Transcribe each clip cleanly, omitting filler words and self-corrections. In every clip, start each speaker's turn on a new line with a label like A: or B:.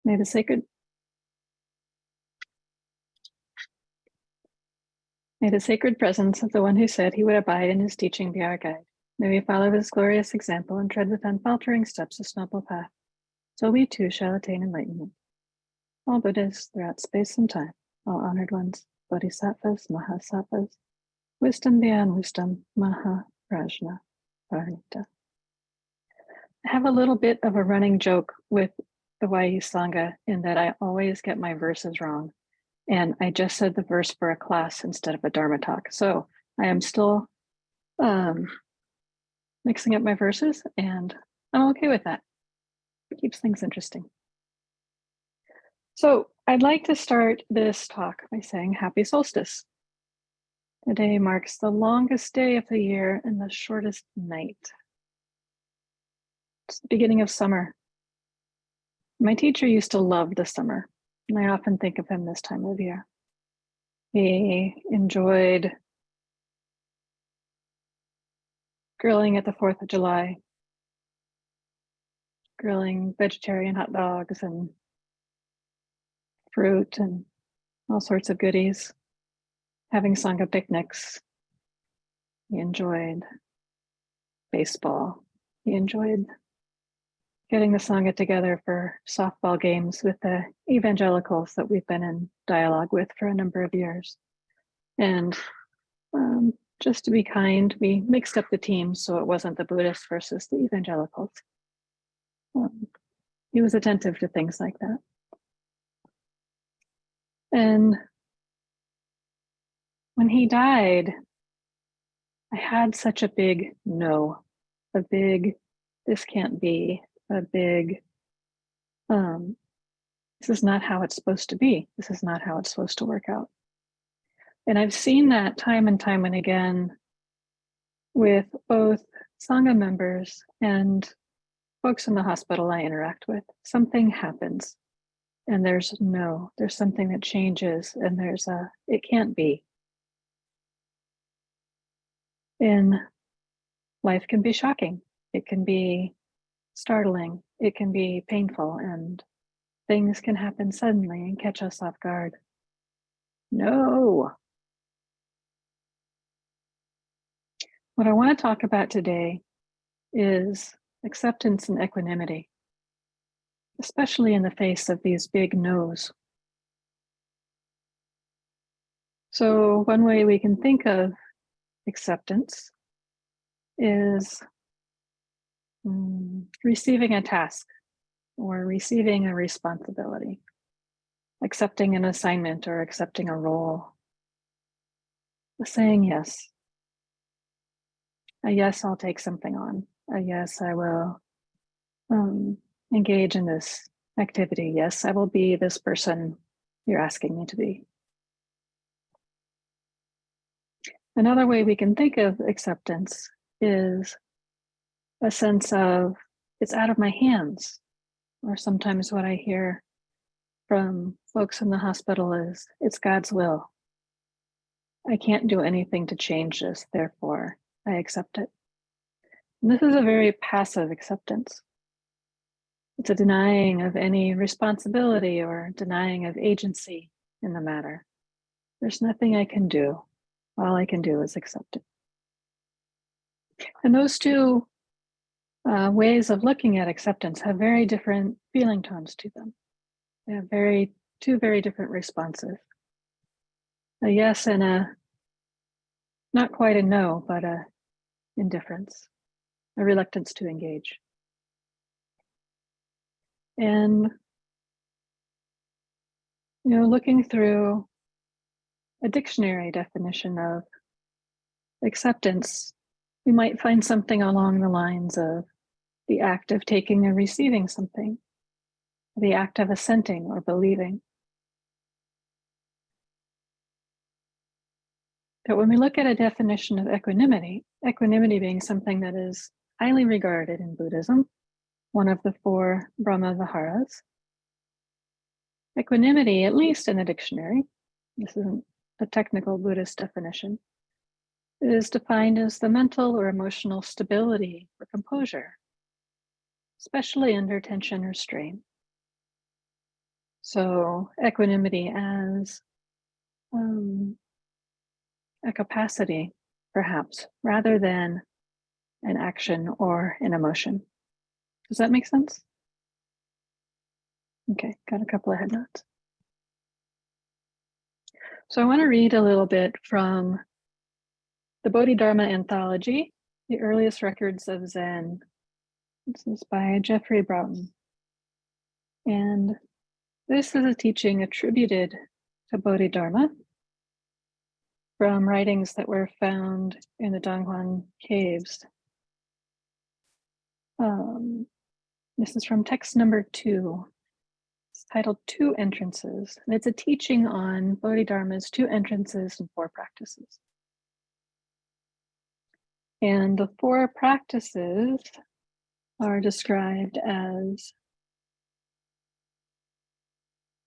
A: May the sacred presence of the one who said he would abide in his teaching be our guide. May we follow his glorious example and tread with unfaltering steps his noble path, so we too shall attain enlightenment. All Buddhas throughout space and time, all honored ones, bodhisattvas, mahasattvas, wisdom beyond wisdom, maharajna parita. I have a little bit of a running joke with the Wy'East Sangha in that I always get my verses wrong. And I just said the verse for a class instead of a Dharma talk. So I am still mixing up my verses, and I'm okay with that. It keeps things interesting. So I'd like to start this talk by saying happy solstice. Today marks the longest day of the year and the shortest night. It's the beginning of summer. My teacher used to love the summer, and I often think of him this time of year. He enjoyed grilling at the 4th of July, grilling vegetarian hot dogs and fruit and all sorts of goodies, having Sangha picnics. He enjoyed baseball. He enjoyed getting the Sangha together for softball games with the evangelicals that we've been in dialogue with for a number of years. And just to be kind, we mixed up the teams so it wasn't the Buddhists versus the evangelicals. He was attentive to things like that. And when he died, I had such a big no, a big, this can't be, a big, this is not how it's supposed to be. This is not how it's supposed to work out. And I've seen that time and time and again with both Sangha members and folks in the hospital I interact with. Something happens and there's something that changes and it can't be. And life can be shocking. It can be startling. It can be painful, and things can happen suddenly and catch us off guard. No. What I want to talk about today is acceptance and equanimity, especially in the face of these big no's. So one way we can think of acceptance is receiving a task or receiving a responsibility, accepting an assignment or accepting a role, saying yes. A yes, I'll take something on. A yes, I will engage in this activity. Yes, I will be this person you're asking me to be. Another way we can think of acceptance is a sense of it's out of my hands. Or sometimes what I hear from folks in the hospital is it's God's will. I can't do anything to change this, therefore I accept it. And this is a very passive acceptance. It's a denying of any responsibility or denying of agency in the matter. There's nothing I can do. All I can do is accept it. And those two ways of looking at acceptance have very different feeling tones to them. They have two very different responses. A yes and a not quite a no, but a indifference, a reluctance to engage. And looking through a dictionary definition of acceptance, we might find something along the lines of the act of taking or receiving something, the act of assenting or believing. But when we look at a definition of equanimity being something that is highly regarded in Buddhism, one of the 4 Brahma Viharas, equanimity, at least in the dictionary, this isn't a technical Buddhist definition, is defined as the mental or emotional stability or composure, especially under tension or strain. So equanimity as a capacity, perhaps, rather than an action or an emotion. Does that make sense? Okay, got a couple of head nods. So I want to read a little bit from the Bodhidharma Anthology, the earliest records of Zen. This is by Jeffrey Broughton. And this is a teaching attributed to Bodhidharma from writings that were found in the Donghuan caves. This is from text number 2. It's titled 2 Entrances, and it's a teaching on Bodhidharma's 2 entrances and 4 practices. And the 4 practices are described as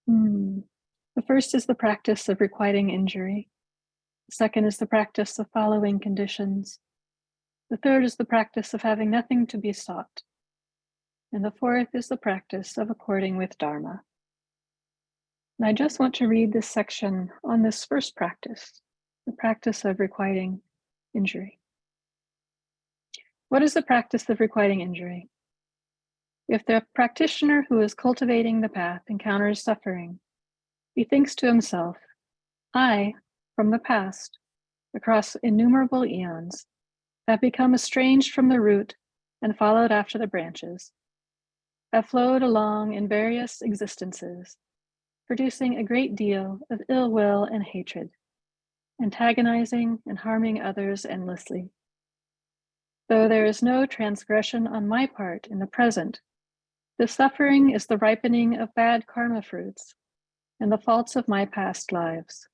A: the first is the practice of requiting injury. The second is the practice of following conditions. The third is the practice of having nothing to be sought. And the fourth is the practice of according with Dharma. And I just want to read this section on this first practice, the practice of requiting injury. What is the practice of requiting injury? If the practitioner who is cultivating the path encounters suffering, he thinks to himself, I, from the past, across innumerable eons, have become estranged from the root and followed after the branches, have flowed along in various existences, producing a great deal of ill will and hatred, antagonizing and harming others endlessly. Though there is no transgression on my part in the present, the suffering is the ripening of bad karma fruits and the faults of my past lives.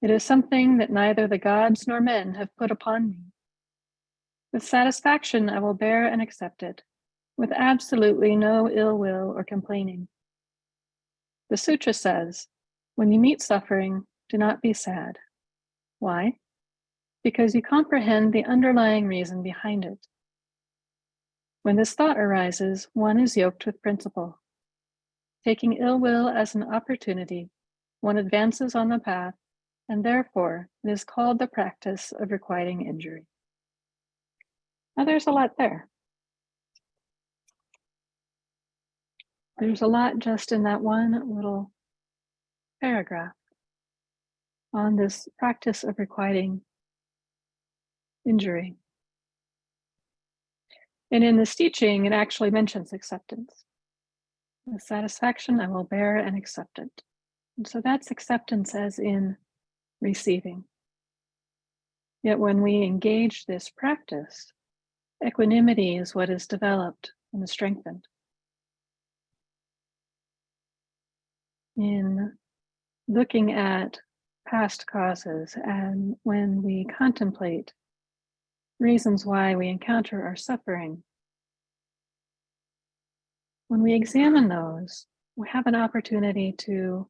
A: It is something that neither the gods nor men have put upon me. With satisfaction, I will bear and accept it, with absolutely no ill will or complaining. The sutra says, when you meet suffering, do not be sad. Why? Because you comprehend the underlying reason behind it. When this thought arises, one is yoked with principle. Taking ill will as an opportunity, one advances on the path, and therefore it is called the practice of requiting injury. Now there's a lot there. There's a lot just in that one little paragraph on this practice of requiting injury. And in this teaching, it actually mentions acceptance. With satisfaction, I will bear and accept it. And so that's acceptance as in receiving. Yet when we engage this practice, equanimity is what is developed and strengthened. In looking at past causes and when we contemplate reasons why we encounter our suffering, when we examine those, we have an opportunity to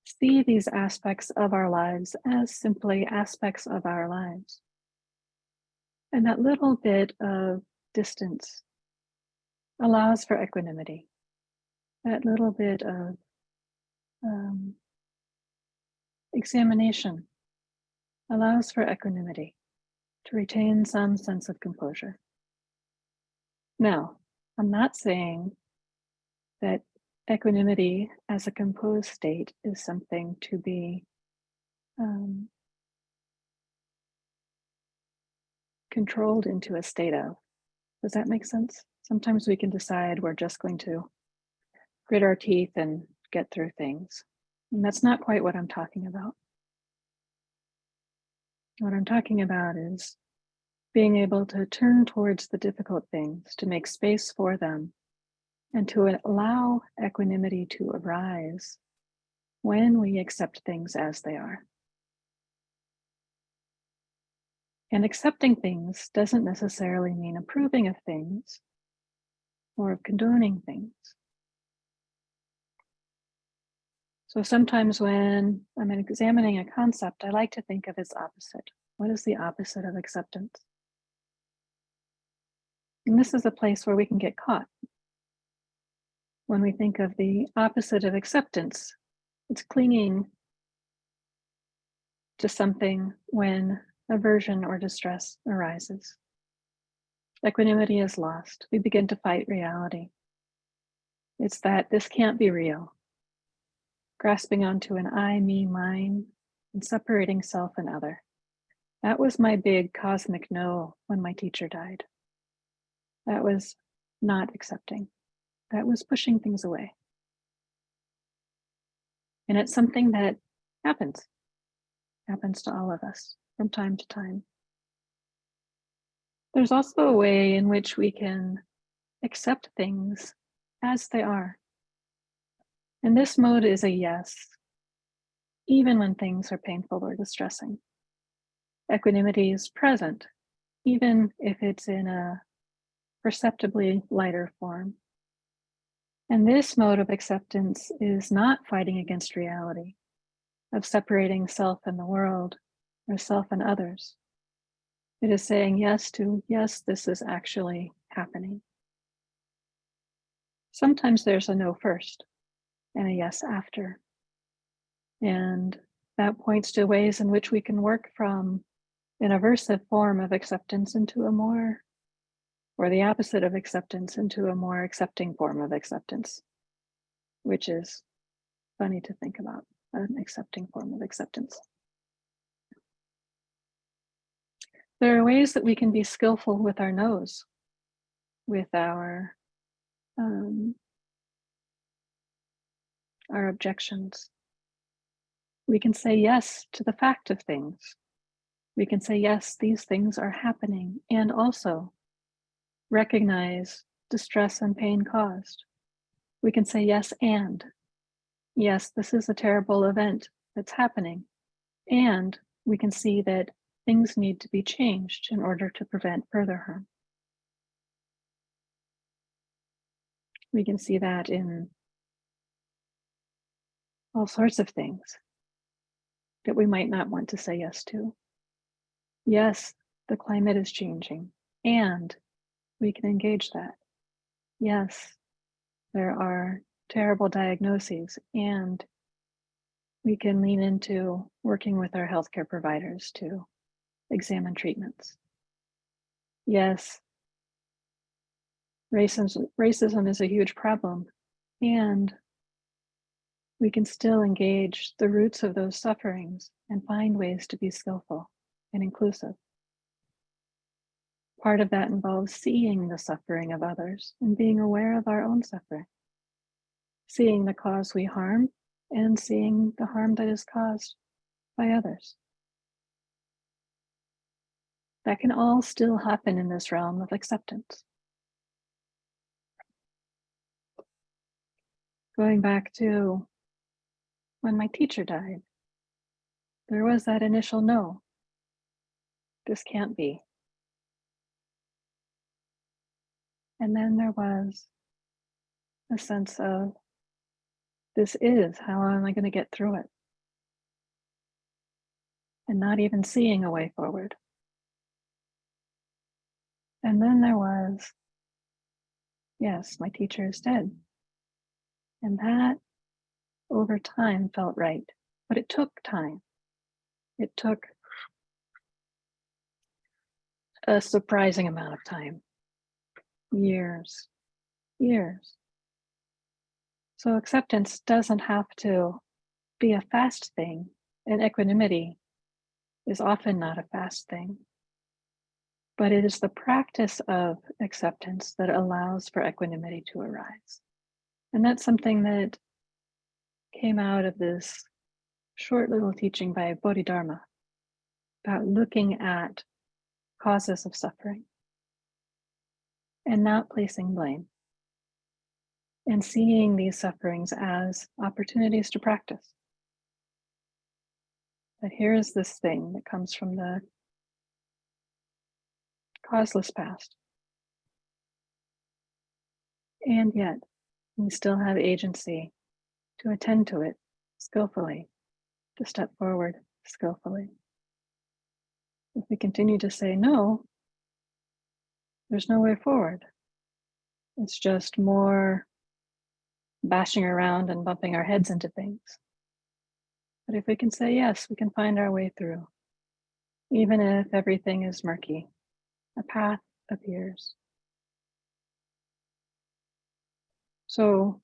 A: see these aspects of our lives as simply aspects of our lives. And that little bit of distance allows for equanimity. That little bit of examination allows for equanimity to retain some sense of composure. Now, I'm not saying that equanimity as a composed state is something to be controlled into a state of. Does that make sense? Sometimes we can decide we're just going to grit our teeth and get through things. And that's not quite what I'm talking about. What I'm talking about is being able to turn towards the difficult things, to make space for them, and to allow equanimity to arise when we accept things as they are. And accepting things doesn't necessarily mean approving of things or of condoning things. So sometimes when I'm examining a concept, I like to think of its opposite. What is the opposite of acceptance? And this is a place where we can get caught. When we think of the opposite of acceptance, it's clinging to something when aversion or distress arises. Equanimity is lost. We begin to fight reality. It's that this can't be real. Grasping onto an I, me, mine, and separating self and other. That was my big cosmic no when my teacher died. That was not accepting. That was pushing things away. And it's something that happens to all of us from time to time. There's also a way in which we can accept things as they are. And this mode is a yes, even when things are painful or distressing. Equanimity is present, even if it's in a perceptibly lighter form. And this mode of acceptance is not fighting against reality, of separating self and the world, or self and others. It is saying yes to, yes, this is actually happening. Sometimes there's a no first and a yes after. And that points to ways in which we can work from an aversive form of acceptance into a more, or the opposite of acceptance, into a more accepting form of acceptance, which is funny to think about, an accepting form of acceptance. There are ways that we can be skillful with our no's, with our objections. We can say yes to the fact of things. We can say, yes, these things are happening, and also recognize distress and pain caused. We can say yes, and yes, this is a terrible event that's happening, and we can see that things need to be changed in order to prevent further harm. We can see that in all sorts of things that we might not want to say yes to. Yes, the climate is changing, and we can engage that. Yes, there are terrible diagnoses, and we can lean into working with our healthcare providers to examine treatments. Yes, racism is a huge problem, and we can still engage the roots of those sufferings and find ways to be skillful and inclusive. Part of that involves seeing the suffering of others and being aware of our own suffering, seeing the cause we harm and seeing the harm that is caused by others. That can all still happen in this realm of acceptance. Going back to when my teacher died, there was that initial no, this can't be. And then there was a sense of, this is, how am I going to get through it? And not even seeing a way forward. And then there was, yes, my teacher is dead. And that over time felt right, but it took time. It took a surprising amount of time, years. So acceptance doesn't have to be a fast thing, and equanimity is often not a fast thing. But it is the practice of acceptance that allows for equanimity to arise. And that's something that came out of this short little teaching by Bodhidharma about looking at causes of suffering and not placing blame, and seeing these sufferings as opportunities to practice. That here is this thing that comes from the causeless past. And yet, we still have agency to attend to it skillfully, to step forward skillfully. If we continue to say no, there's no way forward. It's just more bashing around and bumping our heads into things. But if we can say yes, we can find our way through. Even if everything is murky, a path appears. So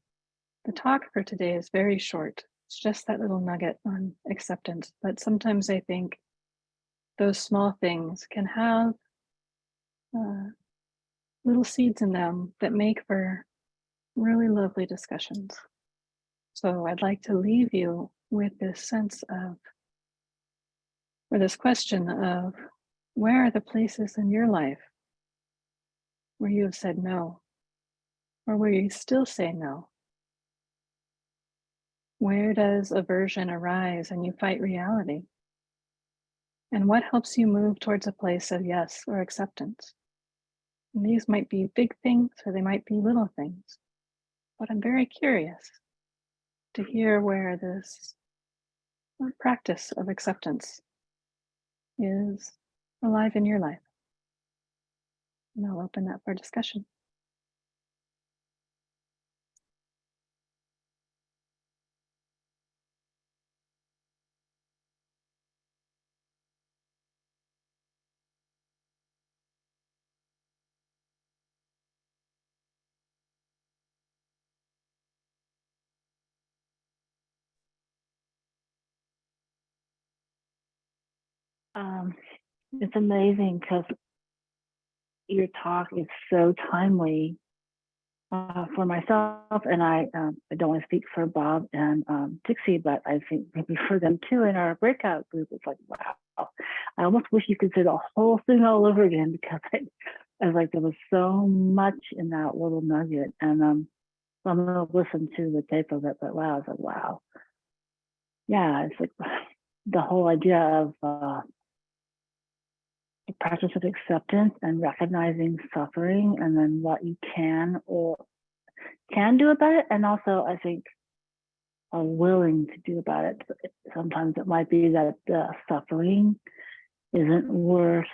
A: the talk for today is very short. It's just that little nugget on acceptance. But sometimes I think those small things can have little seeds in them that make for really lovely discussions. So I'd like to leave you with this sense of, or this question of, where are the places in your life where you have said no, or where you still say no? Where does aversion arise and you fight reality? And what helps you move towards a place of yes or acceptance? And these might be big things or they might be little things, but I'm very curious to hear where this practice of acceptance is alive in your life. And I'll open that for discussion.
B: It's amazing because your talk is so timely for myself, and I don't want to speak for Bob and Dixie, but I think maybe for them too in our breakout group. It's like, wow, I almost wish you could say the whole thing all over again, because I was like, there was so much in that little nugget, and so I'm going to listen to the tape of it. But wow, it's like, wow, yeah, it's like the whole idea of the practice of acceptance and recognizing suffering, and then what you can or can do about it, and also I think are willing to do about it. Sometimes it might be that the suffering isn't worth,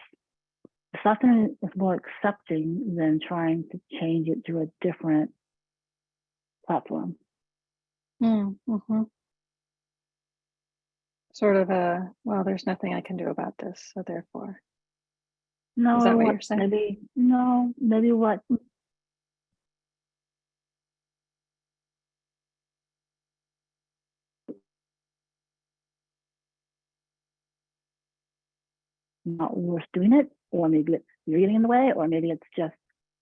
B: suffering is more accepting than trying to change it to a different platform.
A: Mm-hmm. Sort of a, well, there's nothing I can do about this, so therefore.
B: No,
A: Is that what
B: what,
A: you're saying?
B: maybe, no, maybe what not worth doing it, or maybe it's you're getting in the way, or maybe it's just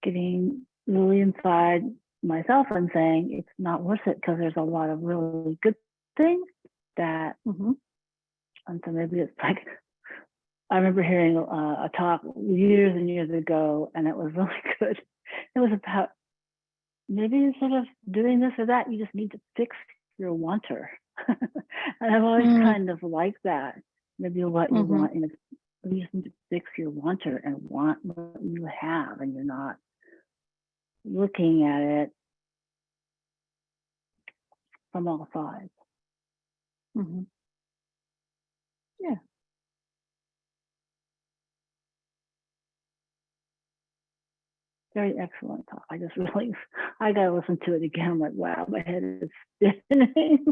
B: getting really inside myself and saying it's not worth it because there's a lot of really good things that, and so maybe it's like, I remember hearing a talk years and years ago, and it was really good. It was about maybe instead of doing this or that, you just need to fix your wanter. And I've always kind of liked that. Maybe what you want, you just need to fix your wanter and want what you have, and you're not looking at it from all sides.
A: Yeah.
B: Very excellent talk. I just really, I gotta listen to it again. I'm like, wow, my head is spinning.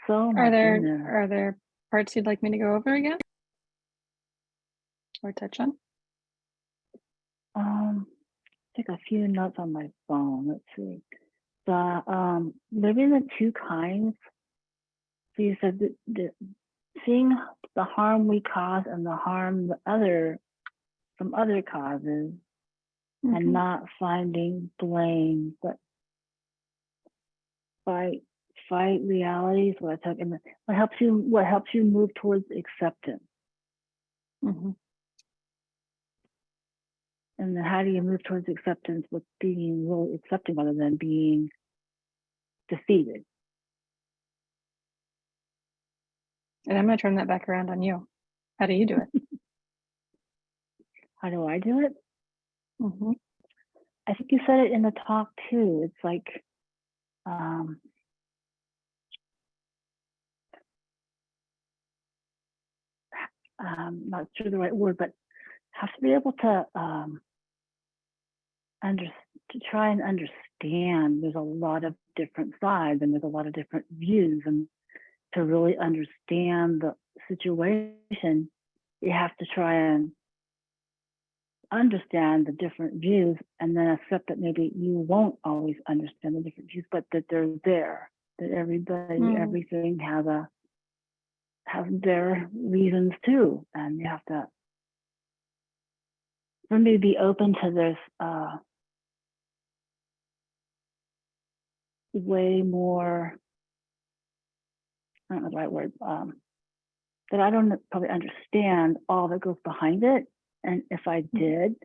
B: So much in there.
A: Are there parts you'd like me to go over again or touch on?
B: Take a few notes on my phone. Let's see. The maybe the two kinds. So you said that seeing the harm we cause and the harm from other causes, and not finding blame, but fight realities. What I took, and what helps you move towards acceptance. And then how do you move towards acceptance with being really accepting rather than being defeated?
A: And I'm going to turn that back around on you. How do you do it?
B: How do I do it? I think you said it in the talk too. It's like, not sure the right word, but have to be able to to try and understand. There's a lot of different sides and there's a lot of different views, and to really understand the situation, you have to try and understand the different views and then accept that maybe you won't always understand the different views, but that they're there, that everybody, everything has their reasons too. And you have to, for me, be open to this way more, I don't know the right word, that I don't probably understand all that goes behind it. And if I did,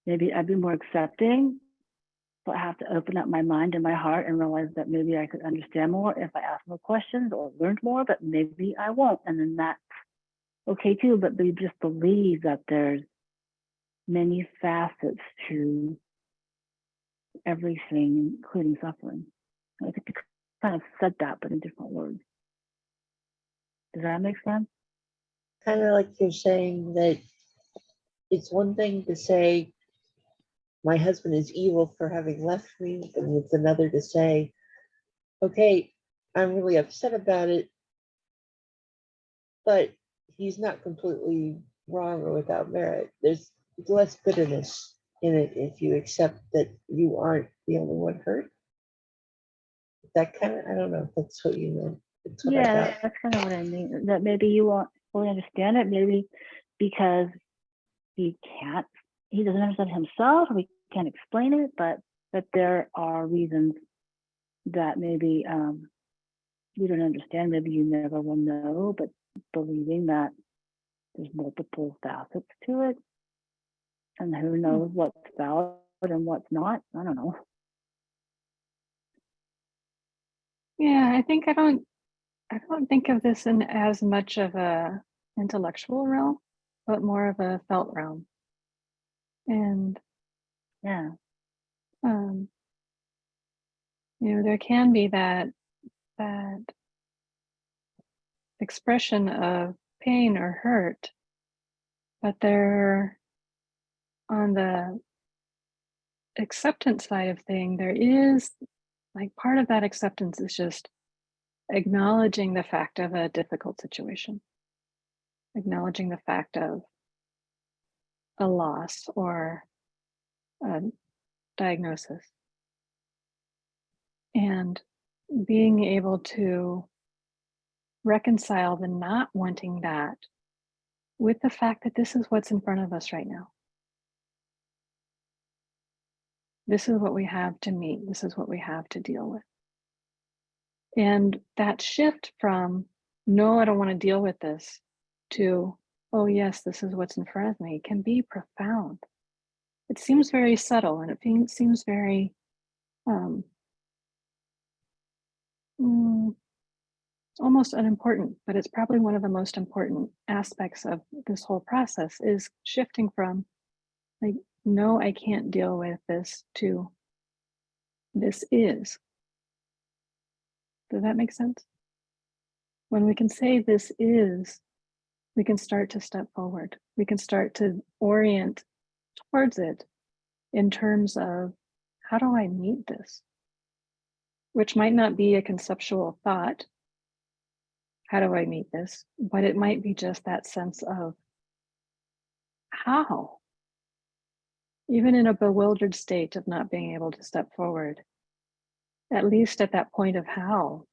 B: maybe I'd be more accepting. So I have to open up my mind and my heart and realize that maybe I could understand more if I asked more questions or learned more, but maybe I won't. And then that's okay too. But we just believe that there's many facets to everything, including suffering. I think you kind of said that, but in different words. Does that make sense?
C: Kind of like you're saying that it's one thing to say, my husband is evil for having left me, and it's another to say, okay, I'm really upset about it, but he's not completely wrong or without merit. There's less bitterness in it if you accept that you aren't the only one hurt. That kind of, I don't know if that's what you meant.
B: Yeah, that's kind of what I mean. That maybe you won't fully understand it, maybe because he doesn't understand himself, or we can't explain it, but that there are reasons that maybe you don't understand, maybe you never will know, but believing that there's multiple facets to it, and who knows what's valid and what's not. I don't know.
A: Yeah, I think I don't think of this in as much of a intellectual realm, but more of a felt realm. And
B: Yeah.
A: There can be that expression of pain or hurt, but there, on the acceptance side of thing, there is like part of that acceptance is just acknowledging the fact of a difficult situation, acknowledging the fact of a loss or a diagnosis, and being able to reconcile the not wanting that with the fact that this is what's in front of us right now. This is what we have to meet. This is what we have to deal with. And that shift from, no, I don't want to deal with this, to, oh, yes, this is what's in front of me, can be profound. It seems very subtle, and it seems very almost unimportant, but it's probably one of the most important aspects of this whole process, is shifting from like, no, I can't deal with this, to this is. Does that make sense? When we can say this is, we can start to step forward. We can start to orient towards it in terms of, how do I meet this? Which might not be a conceptual thought, how do I meet this? But it might be just that sense of how. Even in a bewildered state of not being able to step forward, at least at that point of how,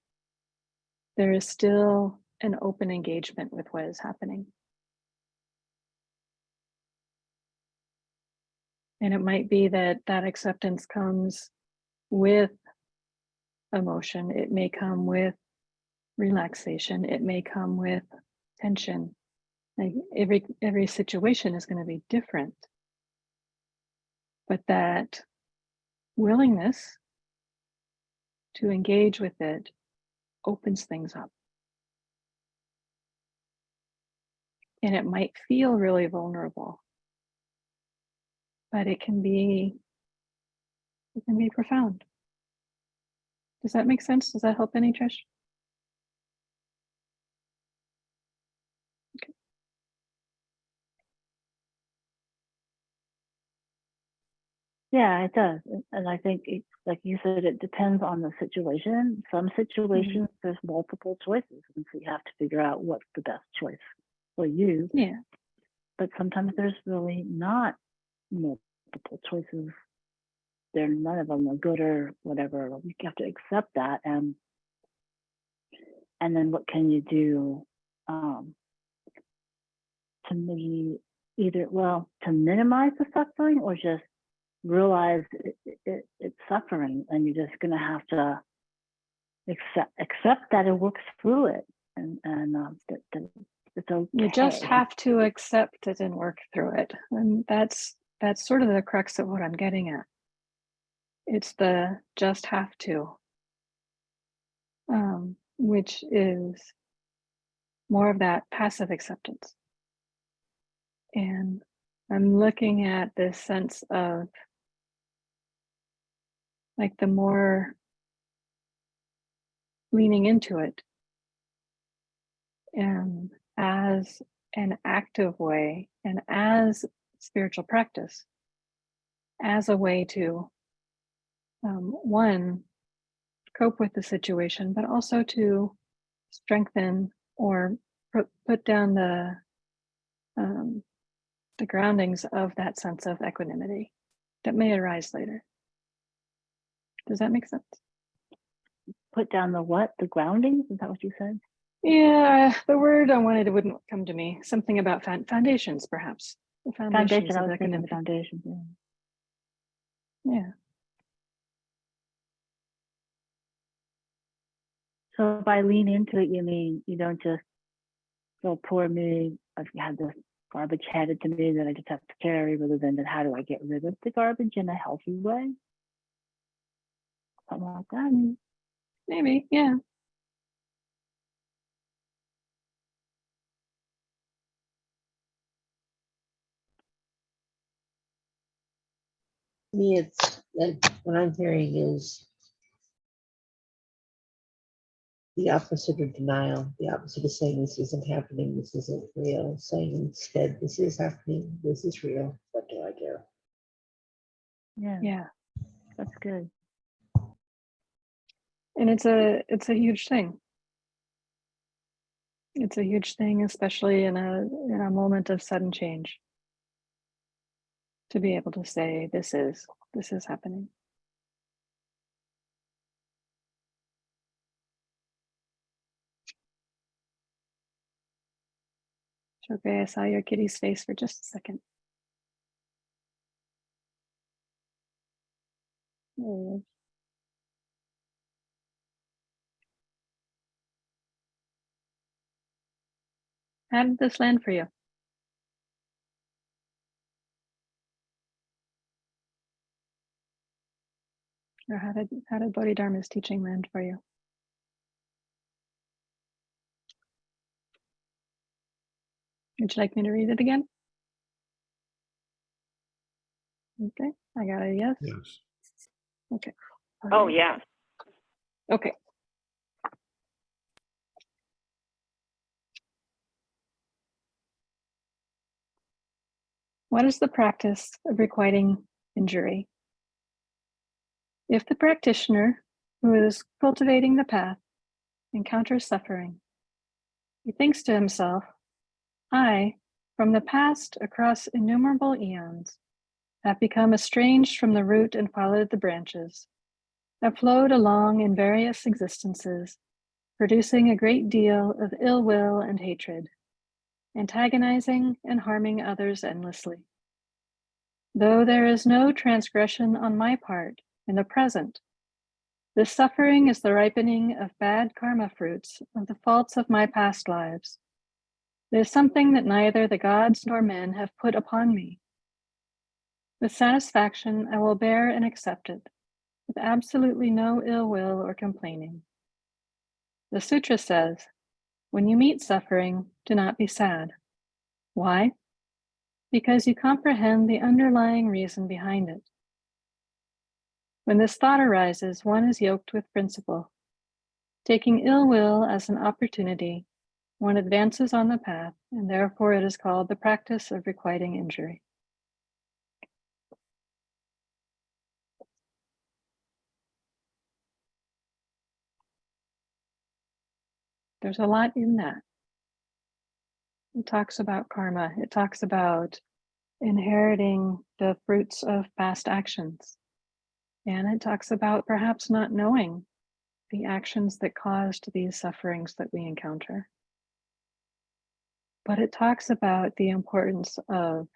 A: there is still an open engagement with what is happening. And it might be that that acceptance comes with emotion. It may come with relaxation. It may come with tension. Like every situation is going to be different. But that willingness to engage with it opens things up. And it might feel really vulnerable, but it can be profound. Does that make sense? Does that help any, Trish? Okay.
B: Yeah, it does. And I think, like you said, it depends on the situation. Some situations, there's multiple choices. And so you have to figure out what's the best choice for you.
A: Yeah.
B: But sometimes there's really not multiple choices. None of them are good or whatever. You have to accept that. And then what can you do to maybe to minimize the suffering, or just realize it's suffering, and you're just going to have to accept that it works through it, and that it's okay.
A: You just have to accept it and work through it. And that's sort of the crux of what I'm getting at. It's the just have to, which is more of that passive acceptance. And I'm looking at this sense of, like, the more leaning into it and as an active way and as spiritual practice, as a way to one, cope with the situation, but also to strengthen or put down the groundings of that sense of equanimity that may arise later. Does that make sense?
B: Put down the what? The groundings? Is that what you said?
A: Yeah, the word I wanted, it wouldn't come to me. Something about foundations, perhaps. The foundations of equanimity.
B: Foundations,
A: Yeah.
B: So by lean into it, you mean you don't just go, poor me, I've had this garbage handed to me that I just have to carry, rather than how do I get rid of the garbage in a healthy way? Something like that.
A: Maybe, yeah.
C: To me, it's like what I'm hearing is the opposite of denial, the opposite of saying this isn't happening, this isn't real, saying instead, this is happening, this is real, what do I do?
A: Yeah.
B: That's good.
A: And it's a huge thing. It's a huge thing, especially in a moment of sudden change, to be able to say, this is happening. Okay, I saw your kitty's face for just a second. There he is. How did this land for you? Or how did Bodhidharma's teaching land for you? Would you like me to read it again? Okay, I got a yes.
D: Yes.
A: Okay.
E: Oh, yeah.
A: Okay. What is the practice of requiting injury? If the practitioner who is cultivating the path encounters suffering, he thinks to himself, I, from the past across innumerable eons, have become estranged from the root and followed the branches, have flowed along in various existences, producing a great deal of ill will and hatred, antagonizing and harming others endlessly. Though there is no transgression on my part in the present, this suffering is the ripening of bad karma fruits of the faults of my past lives. It is something that neither the gods nor men have put upon me. With satisfaction, I will bear and accept it, with absolutely no ill will or complaining. The sutra says, when you meet suffering, do not be sad. Why? Because you comprehend the underlying reason behind it. When this thought arises, one is yoked with principle. Taking ill will as an opportunity, one advances on the path, and therefore it is called the practice of requiting injury. There's a lot in that. It talks about karma. It talks about inheriting the fruits of past actions. And it talks about perhaps not knowing the actions that caused these sufferings that we encounter. But it talks about the importance of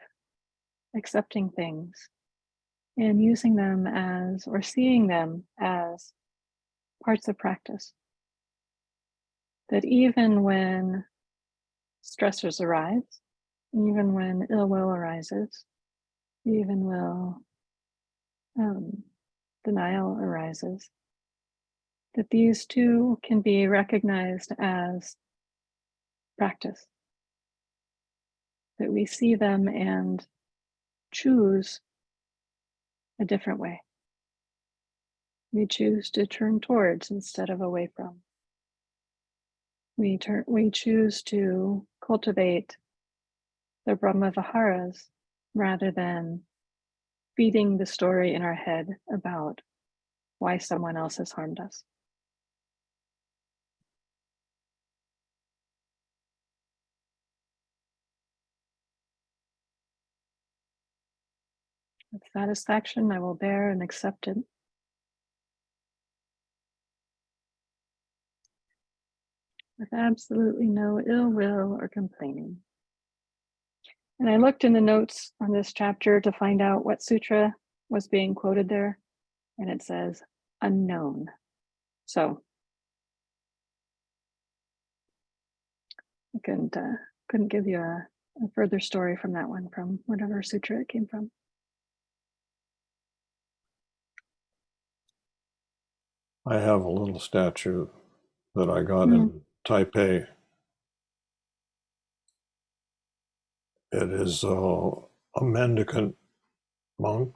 A: accepting things and using them as, or seeing them as, parts of practice. That even when stressors arise, even when ill will arises, even when denial arises, that these too can be recognized as practice. That we see them and choose a different way. We choose to turn towards instead of away from. We choose to cultivate the Brahma Viharas rather than feeding the story in our head about why someone else has harmed us. With satisfaction, I will bear and accept it. With absolutely no ill will or complaining. And I looked in the notes on this chapter to find out what sutra was being quoted there, and it says unknown. So I couldn't give you a further story from that one, from whatever sutra it came from.
D: I have a little statue that I got in Taipei. It is a mendicant monk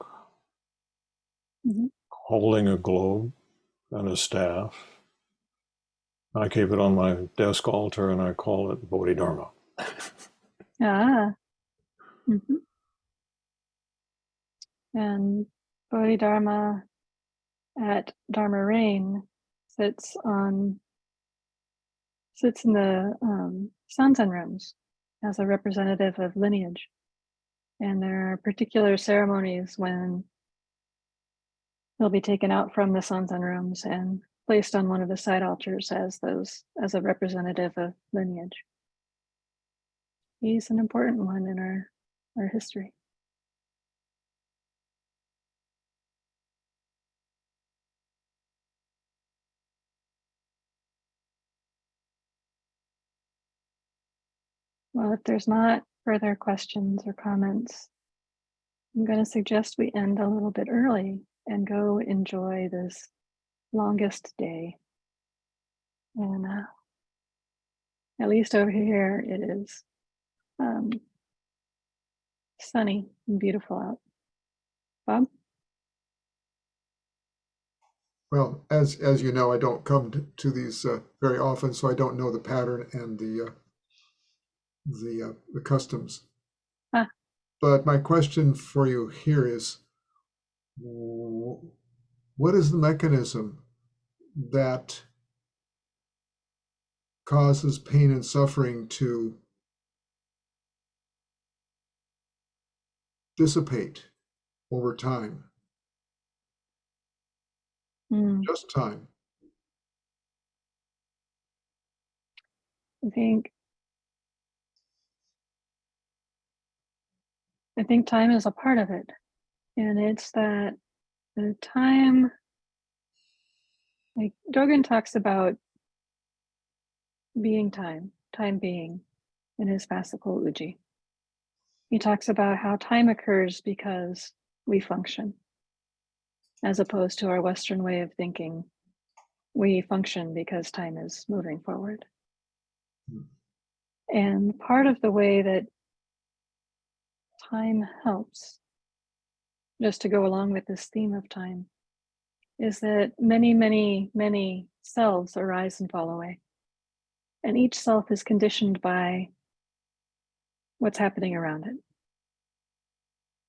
D: holding a globe and a staff. I keep it on my desk altar and I call it Bodhidharma.
A: And Bodhidharma at Dharma Rain sits in the Sanzen rooms as a representative of lineage. And there are particular ceremonies when they'll be taken out from the Sanzen rooms and placed on one of the side altars as a representative of lineage. He's an important one in our history. Well, if there's not further questions or comments, I'm going to suggest we end a little bit early and go enjoy this longest day. And at least over here, it is sunny and beautiful out. Bob?
E: Well, as you know, I don't come to these very often, so I don't know the pattern and the customs. But my question for you here is, what is the mechanism that causes pain and suffering to dissipate over time? Just time.
A: I think time is a part of it. And it's that the time, like Dogen talks about being time being in his fascicle Uji. He talks about how time occurs because we function, as opposed to our Western way of thinking. We function because time is moving forward. And part of the way that time helps, just to go along with this theme of time, is that many, many, many selves arise and fall away. And each self is conditioned by what's happening around it.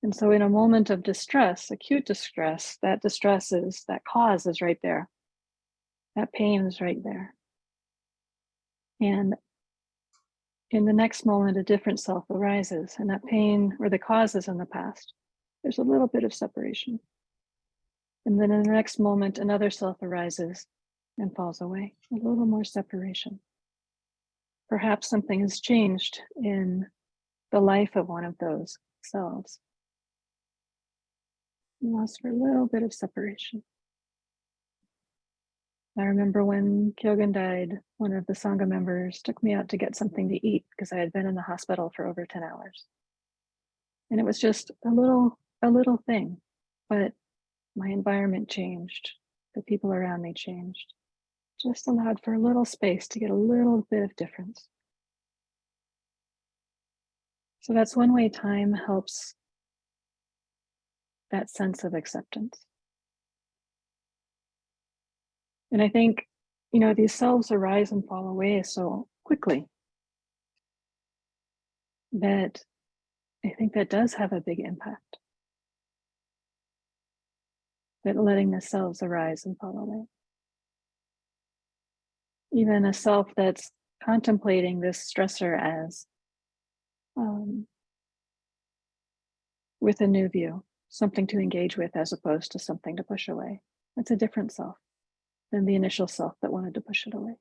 A: And so in a moment of distress, acute distress, that cause is right there. That pain is right there. And in the next moment, a different self arises, and that pain or the causes in the past, there's a little bit of separation. And then in the next moment, another self arises and falls away, a little more separation. Perhaps something has changed in the life of one of those selves. Lost for a little bit of separation. I remember when Kyogen died, one of the Sangha members took me out to get something to eat because I had been in the hospital for over 10 hours. And it was just a little thing, but my environment changed. The people around me changed. Just allowed for a little space to get a little bit of difference. So that's one way time helps that sense of acceptance. And I think, these selves arise and fall away so quickly that I think that does have a big impact. That letting the selves arise and fall away. Even a self that's contemplating this stressor as with a new view, something to engage with as opposed to something to push away. That's a different self than the initial self that wanted to push it away.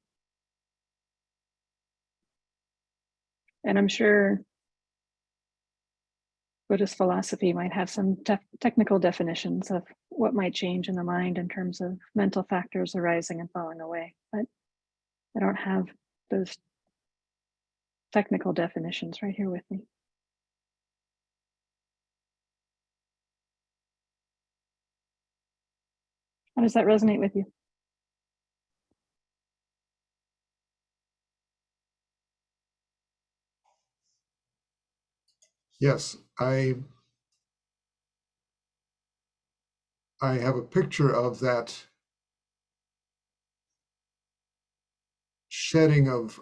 A: And I'm sure Buddhist philosophy might have some technical definitions of what might change in the mind in terms of mental factors arising and falling away, but I don't have those technical definitions right here with me. How does that resonate with you?
E: Yes, I have a picture of that shedding of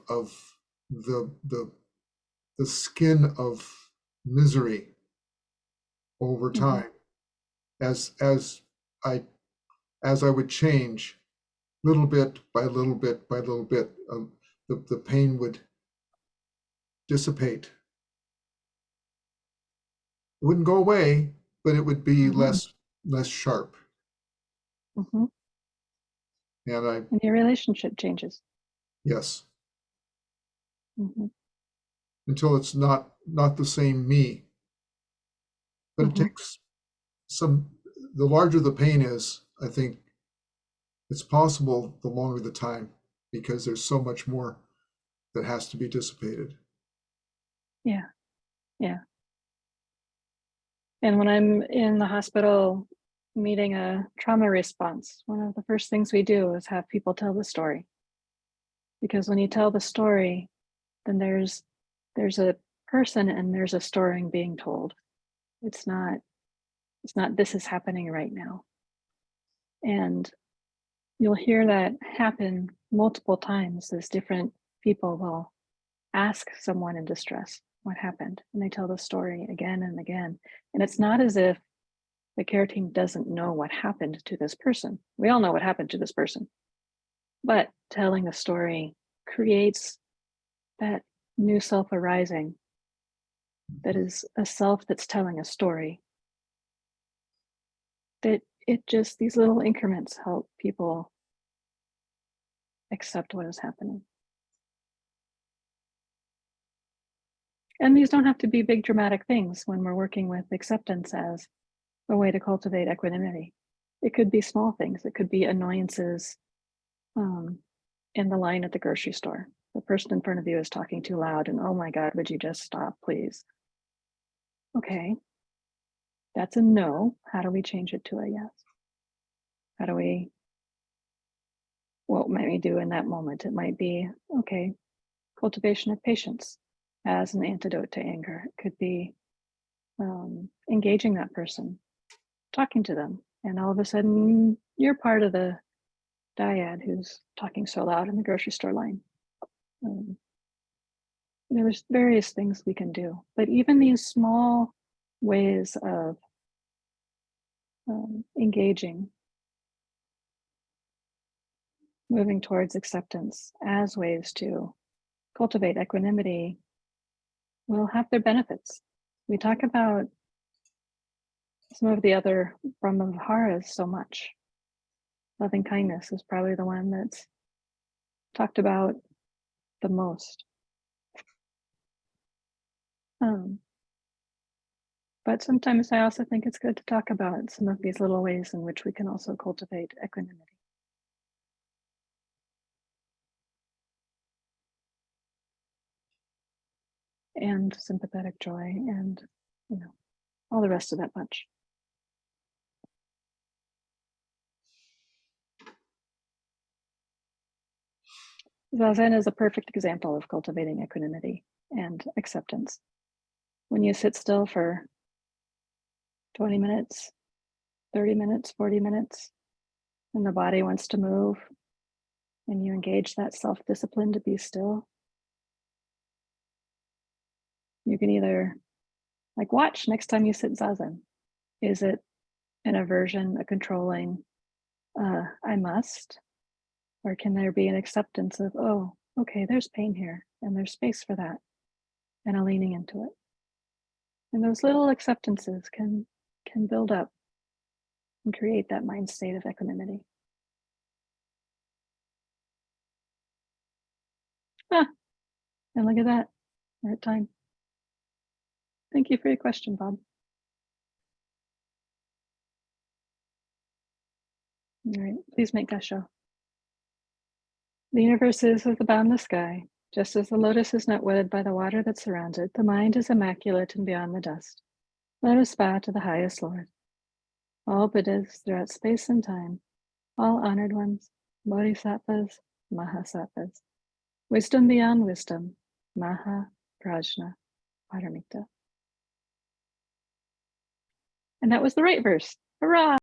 E: the skin of misery over time, as I would change little bit by little bit by little bit, the pain would dissipate. It wouldn't go away, but it would be less sharp.
A: And your relationship changes.
E: Yes. Until it's not the same me. But it takes the larger the pain is, I think it's possible the longer the time, because there's so much more that has to be dissipated.
A: Yeah. And when I'm in the hospital meeting a trauma response, one of the first things we do is have people tell the story. Because when you tell the story, then there's a person and there's a story being told. It's not this is happening right now. And you'll hear that happen multiple times as different people will ask someone in distress what happened, and they tell the story again and again. And it's not as if the care team doesn't know what happened to this person. We all know what happened to this person, but telling a story creates that new self arising that is a self that's telling a story. That it just, these little increments help people accept what is happening. And these don't have to be big dramatic things when we're working with acceptance as a way to cultivate equanimity. It could be small things. It could be annoyances in the line at the grocery store. The person in front of you is talking too loud and, oh my God, would you just stop, please? Okay, that's a no. How do we change it to a yes? What might we do in that moment? It might be, okay, cultivation of patience as an antidote to anger. It could be engaging that person, talking to them, and all of a sudden you're part of the dyad who's talking so loud in the grocery store line. There's various things we can do, but even these small ways of engaging, moving towards acceptance as ways to cultivate equanimity will have their benefits. We talk about some of the other Brahmaviharas so much. Loving kindness is probably the one that's talked about the most. But sometimes I also think it's good to talk about some of these little ways in which we can also cultivate equanimity. And sympathetic joy and, all the rest of that bunch. Zazen is a perfect example of cultivating equanimity and acceptance. When you sit still for 20 minutes, 30 minutes, 40 minutes, and the body wants to move, and you engage that self-discipline to be still, you can either watch next time you sit Zazen. Is it an aversion, a controlling, I must? Or can there be an acceptance of, oh, okay, there's pain here and there's space for that, and a leaning into it. And those little acceptances can build up and create that mind state of equanimity. And look at that, we're at time. Thank you for your question, Bob. All right, please make that show. The universe is as the boundless sky. Just as the lotus is not wetted by the water that surrounds it, the mind is immaculate and beyond the dust. Let us bow to the highest Lord. All Buddhas throughout space and time, all honored ones, bodhisattvas, mahasattvas, wisdom beyond wisdom, maha prajna paramita. And that was the right verse. Hurrah!